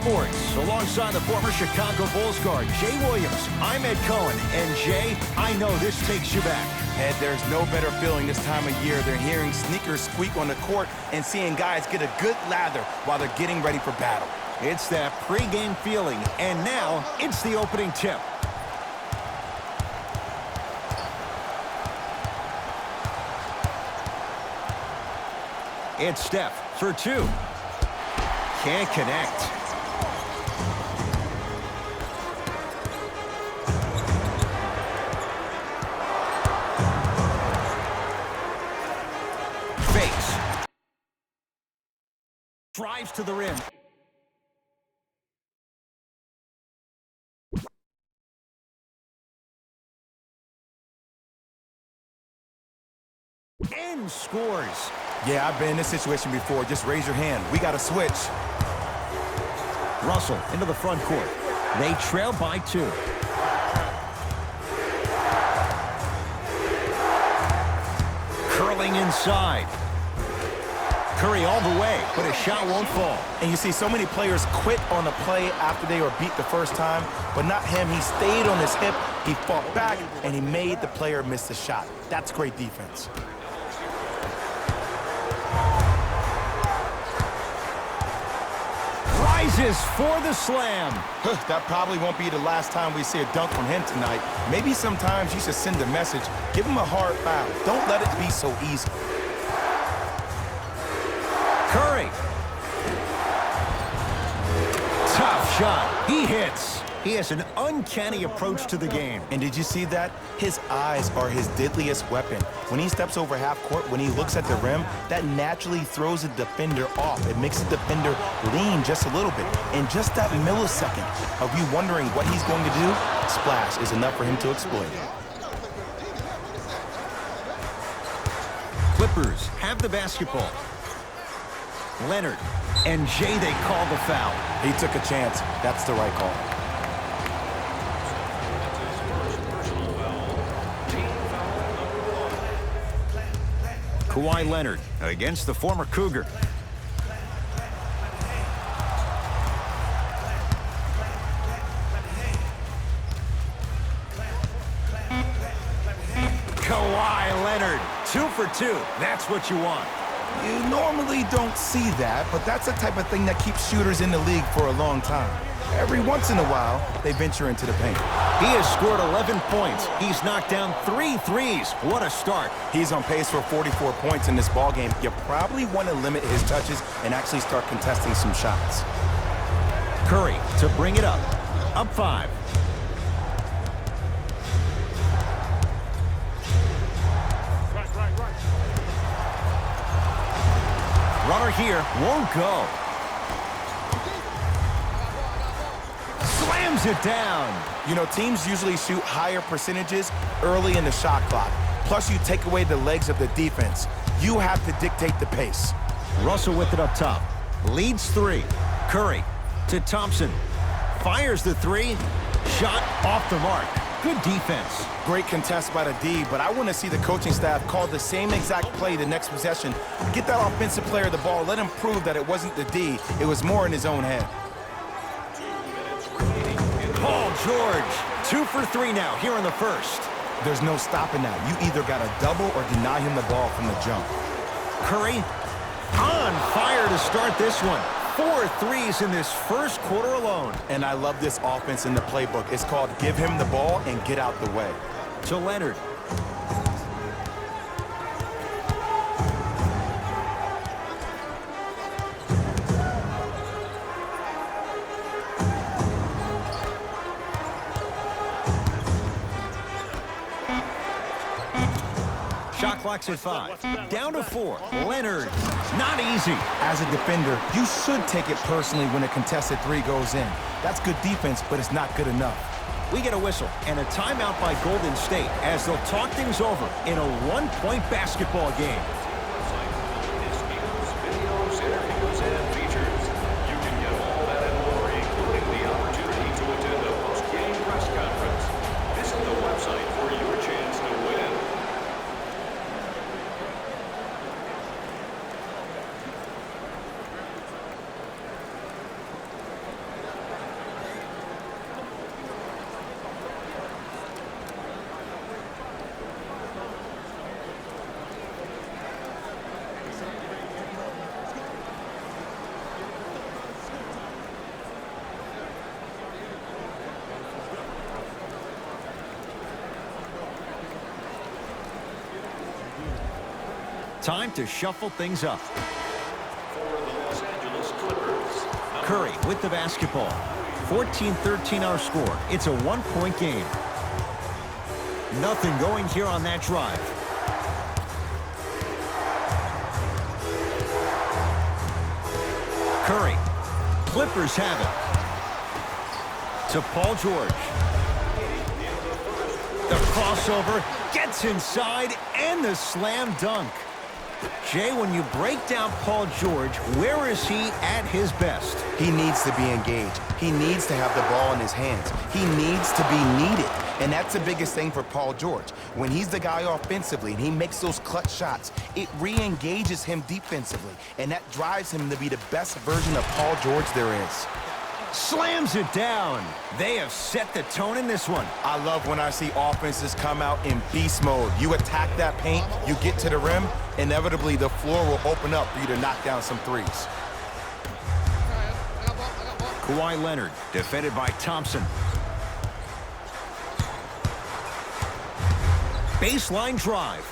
Sports, alongside the former Chicago Bulls guard, Jay Williams. I'm Ed Cohen, and Jay, I know this takes you back. Ed, there's no better feeling this time of year than hearing sneakers squeak on the court and seeing guys get a good lather while they're getting ready for battle. It's that pregame feeling, and now it's the opening tip. It's Steph for two. Can't connect. Fakes. Drives to the rim. And scores. Yeah, I've been in this situation before. Just raise your hand. We got to switch. Russell into the front court. They trail by 2. Curling inside. Curry all the way, but his shot won't fall. And you see so many players quit on the play after they were beat the first time, but not him. He stayed on his hip, he fought back, and he made the player miss the shot. That's great defense. Rises for the slam. That probably won't be the last time we see a dunk from him tonight. Maybe sometimes you should send a message. Give him a hard foul. Don't let it be so easy. Curry. Tough shot. He hits. He has an uncanny approach to the game. And did you see that? His eyes are his deadliest weapon. When he steps over half court, when he looks at the rim, that naturally throws the defender off. It makes the defender lean just a little bit. And just that millisecond of you wondering what he's going to do, splash is enough for him to exploit it. Clippers have the basketball. Leonard and Jay, they call the foul. He took a chance. That's the right call. Kawhi Leonard against the former Cougar. Kawhi Leonard, 2 for 2. That's what you want. You normally don't see that, but that's the type of thing that keeps shooters in the league for a long time. Every once in a while, they venture into the paint. He has scored 11 points. He's knocked down 3 threes. What a start. He's on pace for 44 points in this ballgame. You probably want to limit his touches and actually start contesting some shots. Curry to bring it up. Up 5. Runner here won't go. Slams it down. You know, teams usually shoot higher percentages early in the shot clock. Plus, you take away the legs of the defense. You have to dictate the pace. Russell with it up top. Leads 3. Curry to Thompson. Fires the 3. Shot off the mark. Good defense. Great contest by the D, but I want to see the coaching staff call the same exact play the next possession. Get that offensive player the ball. Let him prove that it wasn't the D. It was more in his own head. Paul George, 2 for 3 now here in the first. There's no stopping that. You either got to double or deny him the ball from the jump. Curry on fire to start this one. 4 threes in this first quarter alone. And I love this offense in the playbook. It's called give him the ball and get out the way. To Leonard. Shot clock's at 5. Down to 4. Leonard. Not easy. As a defender, you should take it personally when a contested 3 goes in. That's good defense, but it's not good enough. We get a whistle and a timeout by Golden State as they'll talk things over in a one-point basketball game. Time to shuffle things up. For the Los Angeles Clippers. Curry with the basketball. 14-13 our score. It's a one-point game. Nothing going here on that drive. Curry. Clippers have it. To Paul George. The crossover gets inside and the slam dunk. Jay, when you break down Paul George, where is he at his best? He needs to be engaged. He needs to have the ball in his hands. He needs to be needed. And that's the biggest thing for Paul George. When he's the guy offensively and he makes those clutch shots, it re-engages him defensively. And that drives him to be the best version of Paul George there is. Slams it down. They have set the tone in this one. I love when I see offenses come out in beast mode. You attack that paint, you get to the rim, inevitably the floor will open up for you to knock down some threes. Kawhi Leonard, defended by Thompson. Baseline drive.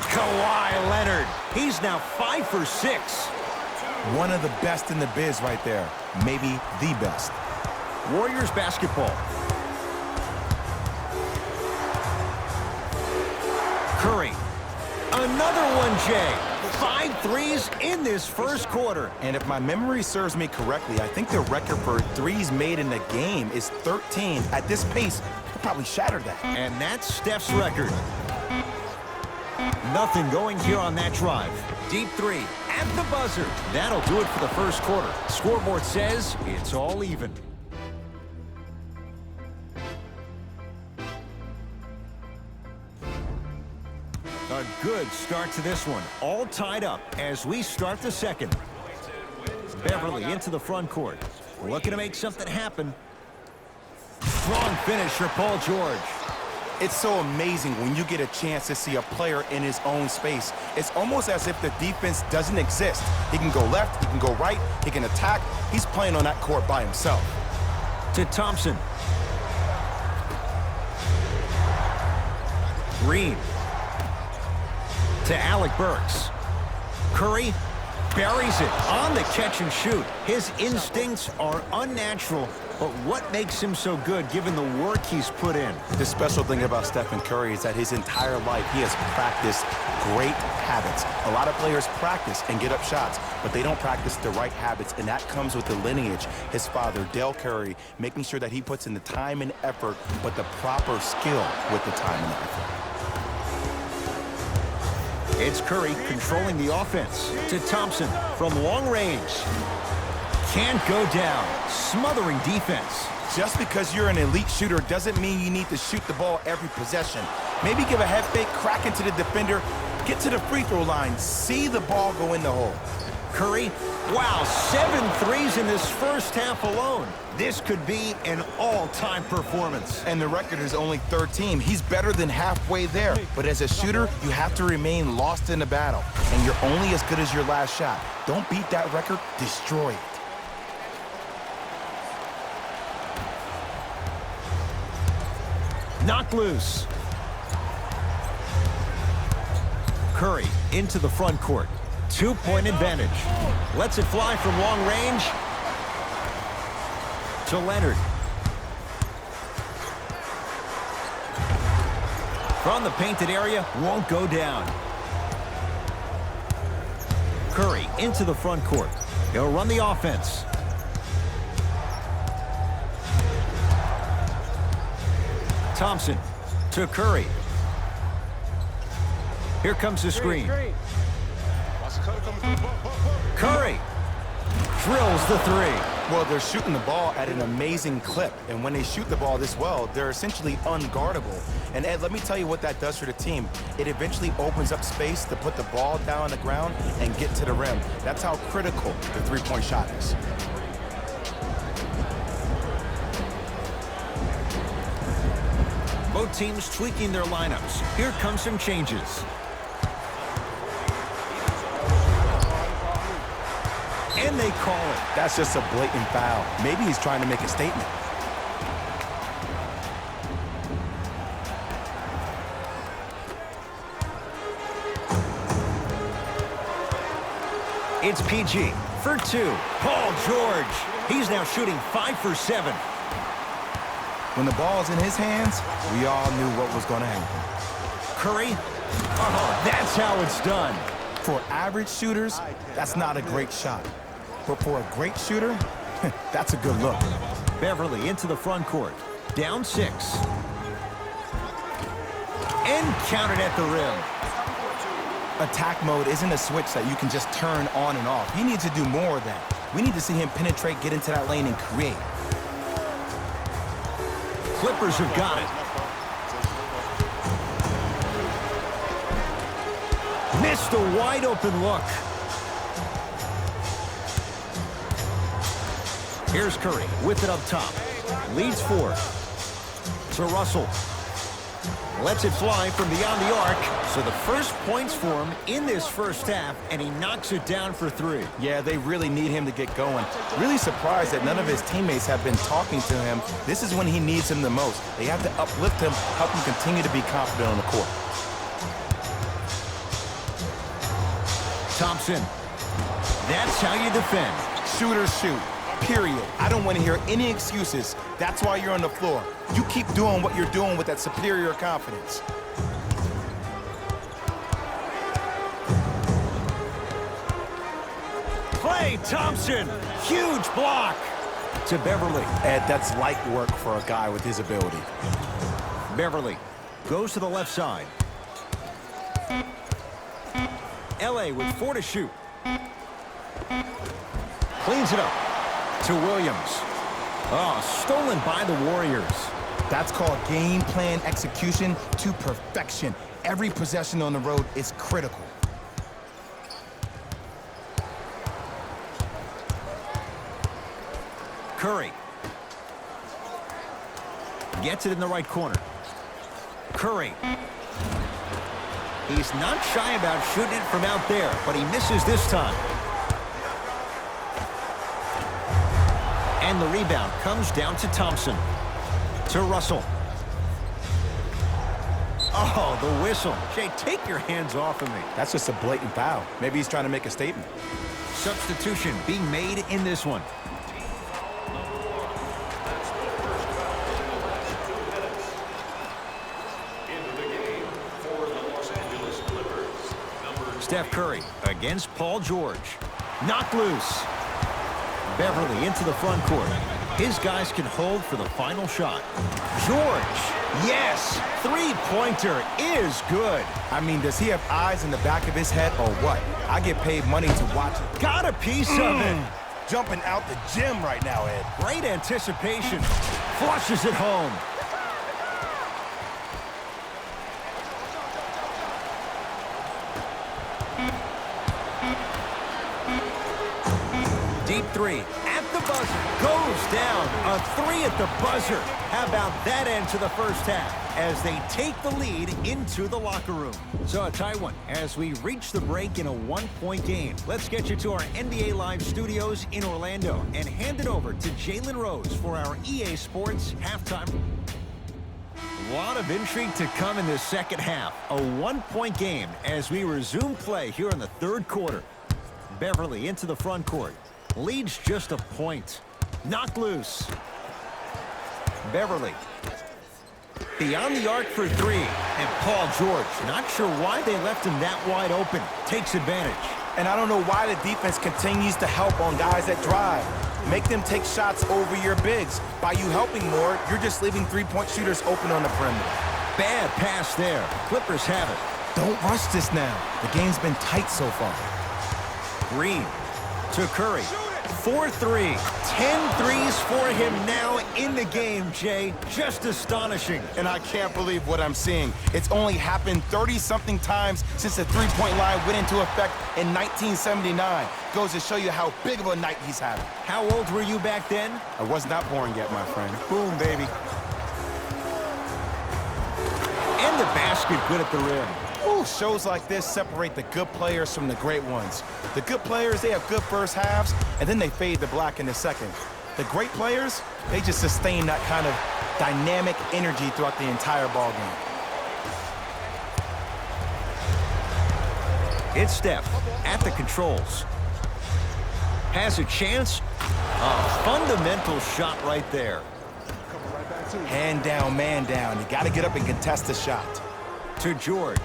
Kawhi Leonard. He's now 5 for 6. One of the best in the biz right there. Maybe the best. Warriors basketball. Curry. Another one, Jay. 5 threes in this first quarter. And if my memory serves me correctly, I think the record for threes made in the game is 13. At this pace, he'll probably shatter that. And that's Steph's record. Nothing going here on that drive. Deep three at the buzzer. That'll do it for the first quarter. Scoreboard says it's all even. A good start to this one. All tied up as we start the second. Beverly into the front court. Looking to make something happen. Strong finish for Paul George. It's so amazing when you get a chance to see a player in his own space. It's almost as if the defense doesn't exist. He can go left, he can go right, he can attack. He's playing on that court by himself. To Thompson. Green. To Alec Burks. Curry buries it on the catch and shoot. His instincts are unnatural, but what makes him so good given the work he's put in? The special thing about Stephen Curry is that his entire life he has practiced great habits. A lot of players practice and get up shots, but they don't practice the right habits, and that comes with the lineage. His father, Dale Curry, making sure that he puts in the time and effort, but the proper skill with the time and effort. It's Curry controlling the offense to Thompson from long range. Can't go down. Smothering defense. Just because you're an elite shooter doesn't mean you need to shoot the ball every possession. Maybe give a head fake, crack into the defender, get to the free throw line, see the ball go in the hole. Curry, wow, 7 threes in this first half alone. This could be an all-time performance. And the record is only 13. He's better than halfway there. But as a shooter, you have to remain lost in the battle. And you're only as good as your last shot. Don't beat that record, destroy it. Knocked loose. Curry into the front court. 2-point advantage. Lets it fly from long range. To Leonard. From the painted area, won't go down. Curry into the front court. He'll run the offense. Thompson to Curry. Here comes the screen. Curry drills the three. Well, they're shooting the ball at an amazing clip. And when they shoot the ball this well, they're essentially unguardable. And Ed, let me tell you what that does for the team. It eventually opens up space to put the ball down on the ground and get to the rim. That's how critical the three-point shot is. Both teams tweaking their lineups. Here come some changes. And they call it. That's just a blatant foul. Maybe he's trying to make a statement. It's PG for 2. Paul George. He's now shooting 5 for 7. When the ball's in his hands, we all knew what was going to happen. Curry. Oh, that's how it's done. For average shooters, that's not a great shot. But for a great shooter, that's a good look. Beverly into the front court. Down 6. And counted at the rim. Attack mode isn't a switch that you can just turn on and off. He needs to do more of that. We need to see him penetrate, get into that lane, and create. Clippers have got it. Missed a wide open look. Here's Curry with it up top. Leads 4. To Russell. Lets it fly from beyond the arc. So the first points for him in this first half, and he knocks it down for 3. Yeah, they really need him to get going. Really surprised that none of his teammates have been talking to him. This is when he needs him the most. They have to uplift him, help him continue to be confident on the court. Thompson. That's how you defend. Shooters shoot. Period. I don't want to hear any excuses. That's why you're on the floor. You keep doing what you're doing with that superior confidence. Klay Thompson. Huge block. To Beverly. Ed, that's light work for a guy with his ability. Beverly goes to the left side. LA with 4 to shoot. Cleans it up. To Williams. Oh, stolen by the Warriors. That's called game plan execution to perfection. Every possession on the road is critical. Curry. Gets it in the right corner. Curry. He's not shy about shooting it from out there, but he misses this time. And the rebound comes down to Thompson. To Russell. Oh, the whistle. Jay, take your hands off of me. That's just a blatant foul. Maybe he's trying to make a statement. Substitution being made in this one. Into the game for the Los Angeles Clippers, number Steph Curry against Paul George. Knocked loose. Beverly into the front court. His guys can hold for the final shot. George, yes, 3-pointer is good. I mean, does he have eyes in the back of his head or what? I get paid money to watch it. Got a piece of it. Jumping out the gym right now, Ed. Great anticipation. Flushes it home. Deep 3 at the buzzer. Goes down. A 3 at the buzzer. How about that end to the first half as they take the lead into the locker room. So a tie one as we reach the break in a 1-point game. Let's get you to our NBA Live studios in Orlando and hand it over to Jalen Rose for our EA Sports halftime. A lot of intrigue to come in this second half. A 1-point game as we resume play here in the third quarter. Beverly into the front court. Leads just a point. Knocked loose. Beverly. Beyond the arc for 3. And Paul George, not sure why they left him that wide open. Takes advantage. And I don't know why the defense continues to help on guys that drive. Make them take shots over your bigs. By you helping more, you're just leaving 3-point shooters open on the perimeter. Bad pass there. Clippers have it. Don't rush this now. The game's been tight so far. Green to Curry. 4-3. 10 threes for him now in the game, Jay. Just astonishing. And I can't believe what I'm seeing. It's only happened 30-something times since the three-point line went into effect in 1979. Goes to show you how big of a night he's having. How old were you back then? I was not born yet, my friend. Boom, baby. And the basket good at the rim. Ooh, shows like this separate the good players from the great ones. The good players, they have good first halves, and then they fade to black in the second. The great players, they just sustain that kind of dynamic energy throughout the entire ball game. It's Steph at the controls. Has a chance. A fundamental shot right there. Hand down, man down. You got to get up and contest the shot. To George.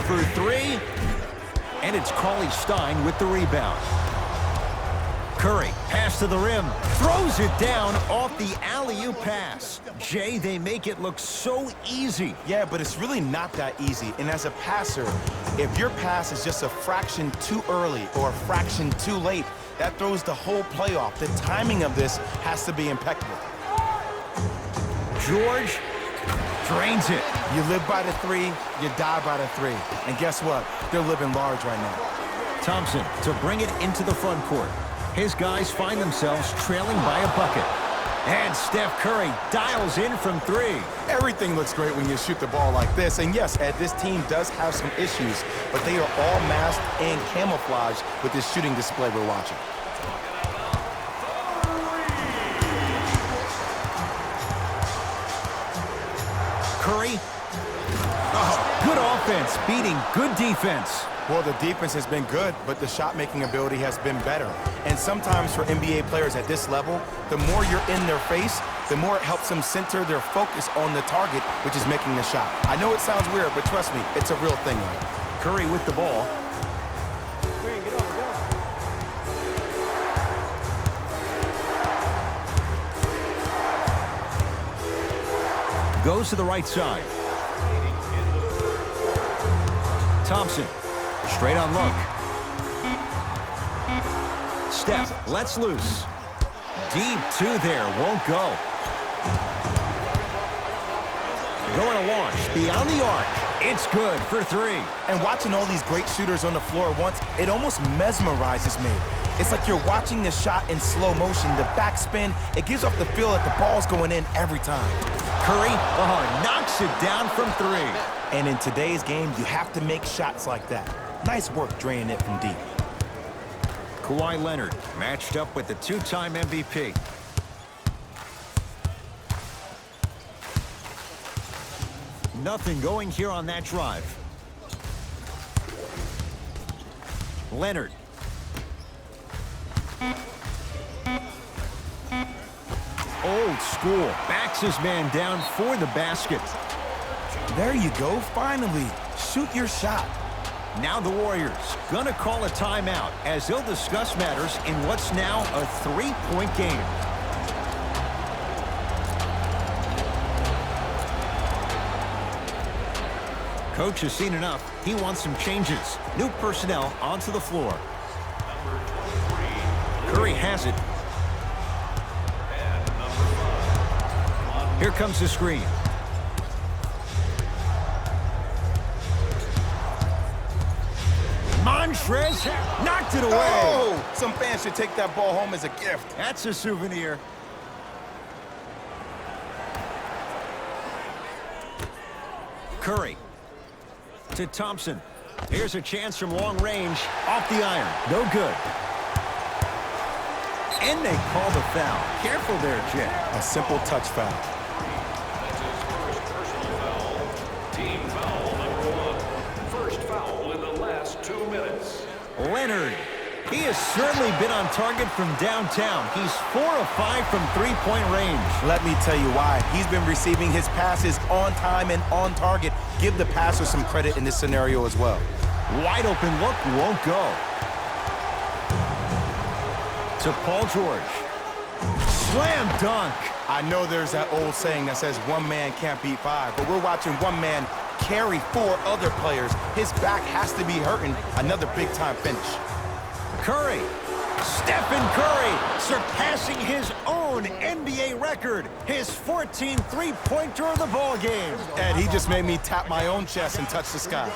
For three. And it's Cauley Stein with the rebound. Curry, pass to the rim, throws it down off the alley-oop pass. Jay, they make it look so easy. Yeah, but it's really not that easy. And as a passer, if your pass is just a fraction too early or a fraction too late, that throws the whole play off. The timing of this has to be impeccable. George drains it. You live by the three, you die by the three. And guess what? They're living large right now. Thompson to bring it into the front court. His guys find themselves trailing by a bucket. And Steph Curry dials in from three. Everything looks great when you shoot the ball like this. And yes, Ed, this team does have some issues, but they are all masked and camouflaged with this shooting display we're watching. Curry. Oh, good offense beating good defense. Well, the defense has been good, but the shot-making ability has been better. And sometimes for NBA players at this level, the more you're in their face, the more it helps them center their focus on the target, which is making the shot. I know it sounds weird, but trust me, it's a real thing. Curry with the ball. Goes to the right side. Thompson. Straight on look. Steph lets loose. Deep two there, won't go. Going to launch beyond the arc. It's good for three. And watching all these great shooters on the floor at once, it almost mesmerizes me. It's like you're watching the shot in slow motion. The backspin, it gives off the feel that the ball's going in every time. Curry knocks it down from three. And in today's game, you have to make shots like that. Nice work draining it from deep. Kawhi Leonard matched up with the two-time MVP. Nothing going here on that drive. Leonard. Old school. Backs his man down for the basket. There you go, finally. Shoot your shot. Now the Warriors gonna call a timeout as they'll discuss matters in what's now a three-point game. Coach has seen enough. He wants some changes. New personnel onto the floor. Curry has it. Here comes the screen. Montrez knocked it away. Oh, some fans should take that ball home as a gift. That's a souvenir. Curry to Thompson. Here's a chance from long range. Off the iron. No good. And they call the foul. Careful there, Jay. A simple touch foul. That's his first personal foul. Team foul number 1. First foul in the last 2 minutes. Leonard. He has certainly been on target from downtown. He's 4 of 5 from three-point range. Let me tell you why. He's been receiving his passes on time and on target. Give the passer some credit in this scenario as well. Wide open look won't go. To Paul George. Slam dunk. I know there's that old saying that says one man can't beat five, but we're watching one man carry 4 other players. His back has to be hurting. Another big-time finish. Curry. Stephen Curry surpassing his own NBA record. His 14th three-pointer of the ball game. And he just made me tap my own chest and touch the sky.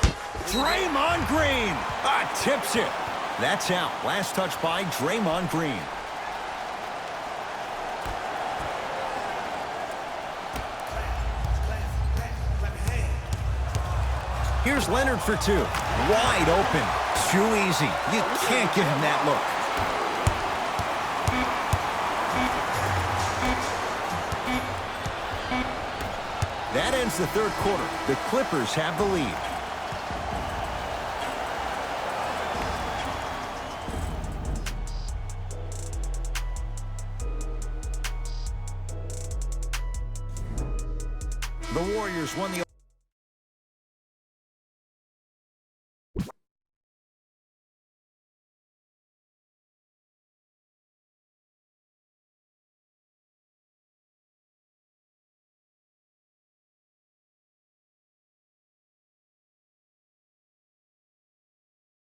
Draymond Green tips it. That's out. Last touch by Draymond Green. Here's Leonard for 2. Wide open. Too easy. You can't give him that look. That ends the third quarter. The Clippers have the lead. The Warriors won the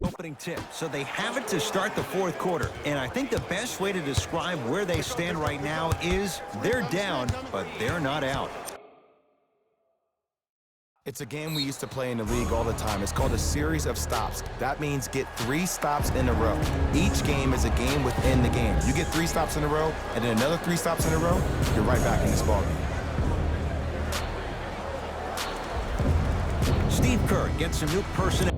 opening tip, so they have it to start the fourth quarter. And I think the best way to describe where they stand right now is they're down, but they're not out. It's a game we used to play in the league all the time. It's called a series of stops. That means get 3 stops in a row. Each game is a game within the game. You get 3 stops in a row, and then another 3 stops in a row, you're right back in this ballgame. Steve Kerr gets some new personnel.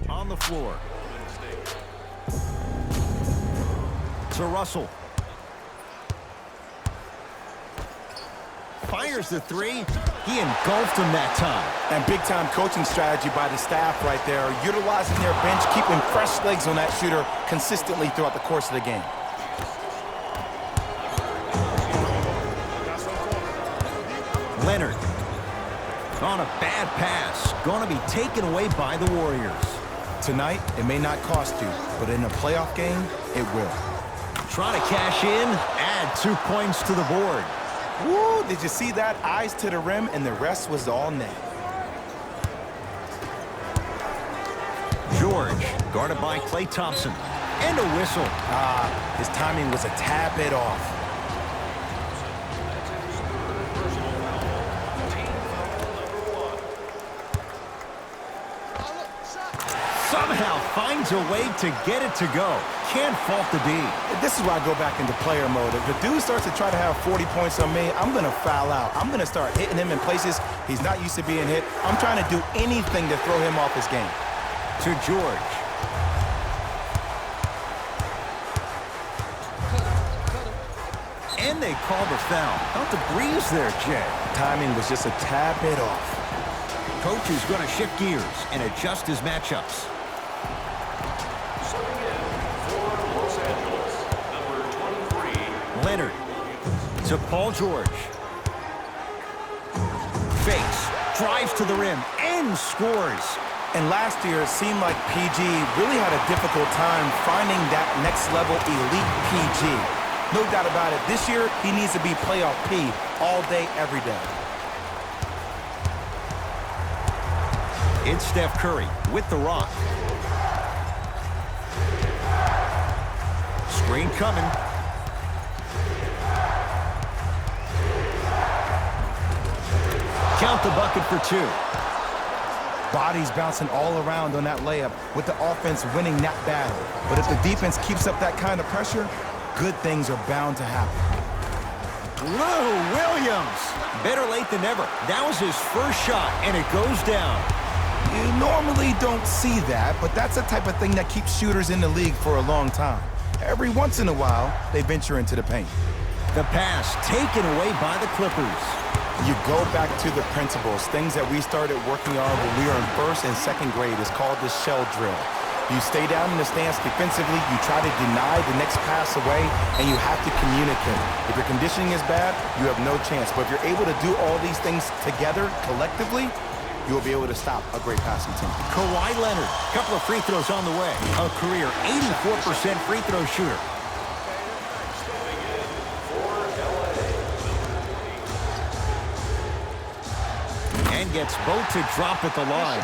On the floor. To Russell. Fires the 3. He engulfed him that time. And big-time coaching strategy by the staff right there, utilizing their bench, keeping fresh legs on that shooter consistently throughout the course of the game. Leonard. On a bad pass. Going to be taken away by the Warriors. Tonight, it may not cost you, but in a playoff game, it will. Trying to cash in, add 2 points to the board. Woo, did you see that? Eyes to the rim, and the rest was all net. George, guarded by Klay Thompson. And a whistle. His timing was a tad bit off. Somehow finds a way to get it to go. Can't fault the D. This is why I go back into player mode. If the dude starts to try to have 40 points on me, I'm going to foul out. I'm going to start hitting him in places he's not used to being hit. I'm trying to do anything to throw him off his game. To George. And they call the foul. Out the breeze there, Jay. Timing was just a tad bit off. Coach is going to shift gears and adjust his matchups. Leonard to Paul George. Fakes, drives to the rim, and scores. And last year, it seemed like PG really had a difficult time finding that next-level elite PG. No doubt about it, this year, he needs to be playoff P all day, every day. It's Steph Curry with the rock. Screen coming. Count the bucket for 2. Bodies bouncing all around on that layup with the offense winning that battle. But if the defense keeps up that kind of pressure, good things are bound to happen. Lou Williams. Better late than never. That was his first shot, and it goes down. You normally don't see that, but that's the type of thing that keeps shooters in the league for a long time. Every once in a while, they venture into the paint. The pass taken away by the Clippers. You go back to the principles, things that we started working on when we were in 1st and 2nd grade. It's called the shell drill. You stay down in the stance defensively, you try to deny the next pass away, and you have to communicate. If your conditioning is bad, you have no chance. But if you're able to do all these things together, collectively, you'll be able to stop a great passing team. Kawhi Leonard, couple of free throws on the way. A career 84% free throw shooter. And gets both to drop at the line.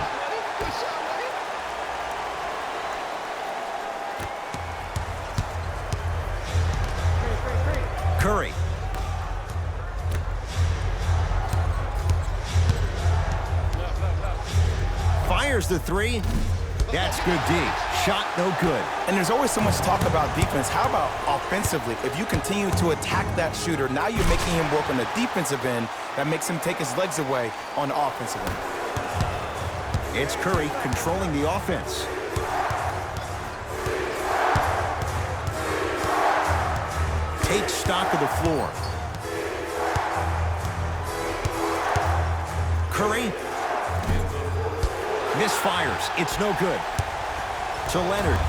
Curry. Fires the 3. That's good D. Shot no good. And there's always so much talk about defense. How about offensively? If you continue to attack that shooter, now you're making him work on the defensive end. That makes him take his legs away on the offensive end. It's Curry controlling the offense. Takes stock of the floor. Curry misfires. It's no good. To Leonard.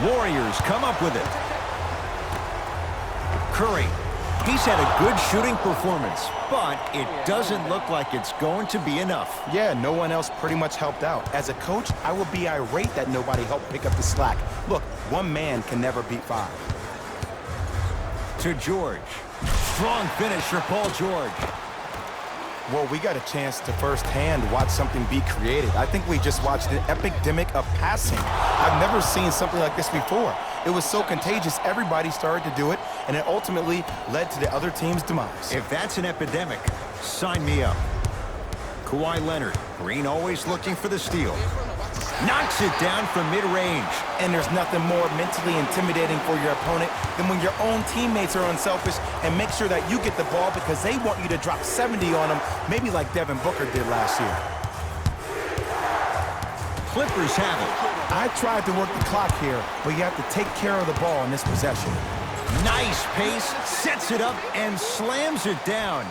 Warriors come up with it. Curry. He's had a good shooting performance, but it doesn't look like it's going to be enough. Yeah, no one else pretty much helped out. As a coach, I would be irate that nobody helped pick up the slack. Look, one man can never beat five. To George. Strong finish for Paul George. Well, we got a chance to firsthand watch something be created. I think we just watched an epidemic of passing. I've never seen something like this before. It was so contagious, everybody started to do it, and it ultimately led to the other team's demise. If that's an epidemic, sign me up. Kawhi Leonard. Green always looking for the steal. Knocks it down from mid-range. And there's nothing more mentally intimidating for your opponent than when your own teammates are unselfish and make sure that you get the ball because they want you to drop 70 on them, maybe like Devin Booker did last year. Clippers have it. I tried to work the clock here, but you have to take care of the ball in this possession. Nice pace, sets it up, and slams it down.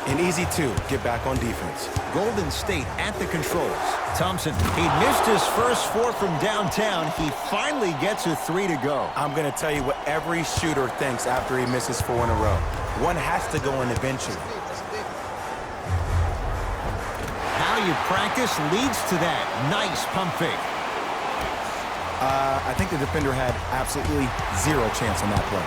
And easy to get back on defense. Golden State at the controls. Thompson, he missed his first four from downtown. He finally gets a three to go. I'm going to tell you what every shooter thinks after he misses four in a row. One has to go in eventually. How you practice leads to that. Nice pump fake. I think the defender had absolutely zero chance on that play.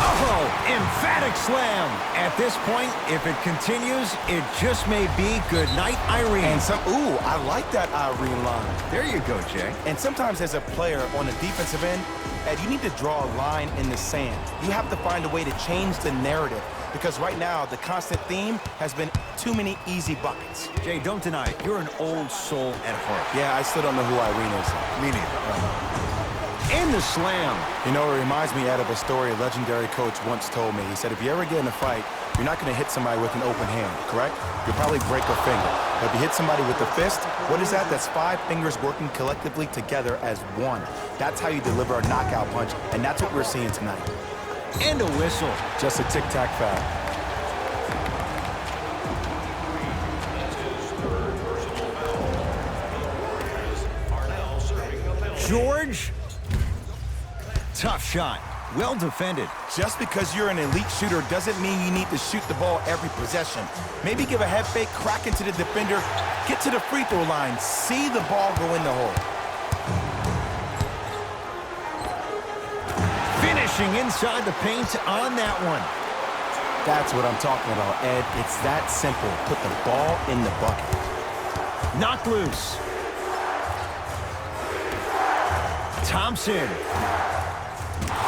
Oh, emphatic slam. At this point, if it continues, it just may be good night, Irene. And I like that Irene line. There you go, Jay. And sometimes as a player on the defensive end, Ed, you need to draw a line in the sand. You have to find a way to change the narrative because right now the constant theme has been too many easy buckets. Jay, don't deny it. You're an old soul at heart. Yeah, I still don't know who Irene is. Me neither. In the slam. You know, it reminds me, Ed, of a story a legendary coach once told me. He said, if you ever get in a fight, you're not going to hit somebody with an open hand, correct? You'll probably break a finger. But if you hit somebody with a fist, what is that? That's 5 fingers working collectively together as one. That's how you deliver a knockout punch, and that's what we're seeing tonight. And a whistle. Just a tic-tac foul. George. Tough shot. Well defended. Just because you're an elite shooter doesn't mean you need to shoot the ball every possession. Maybe give a head fake, crack into the defender, get to the free throw line, see the ball go in the hole. Finishing inside the paint on that one. That's what I'm talking about, Ed. It's that simple. Put the ball in the bucket. Knocked loose. Thompson.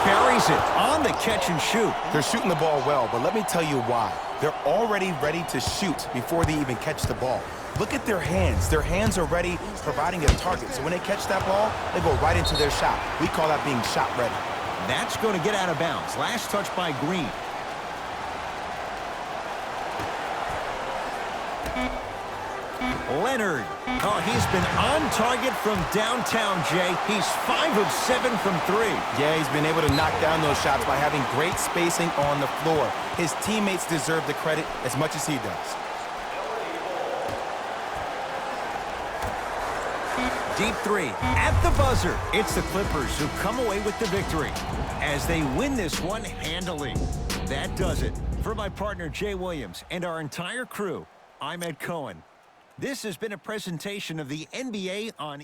Buries it on the catch and shoot. They're shooting the ball well, but let me tell you why. They're already ready to shoot before they even catch the ball. Look at their hands. Their hands are ready, providing a target. So when they catch that ball, they go right into their shot. We call that being shot ready. That's going to get out of bounds. Last touch by Green. Leonard. Oh, he's been on target from downtown, Jay. He's 5 of 7 from 3. Yeah, he's been able to knock down those shots by having great spacing on the floor. His teammates deserve the credit as much as he does. Deep three at the buzzer. It's the Clippers who come away with the victory as they win this one handily. That does it. For my partner, Jay Williams, and our entire crew, I'm Ed Cohen. This has been a presentation of the NBA on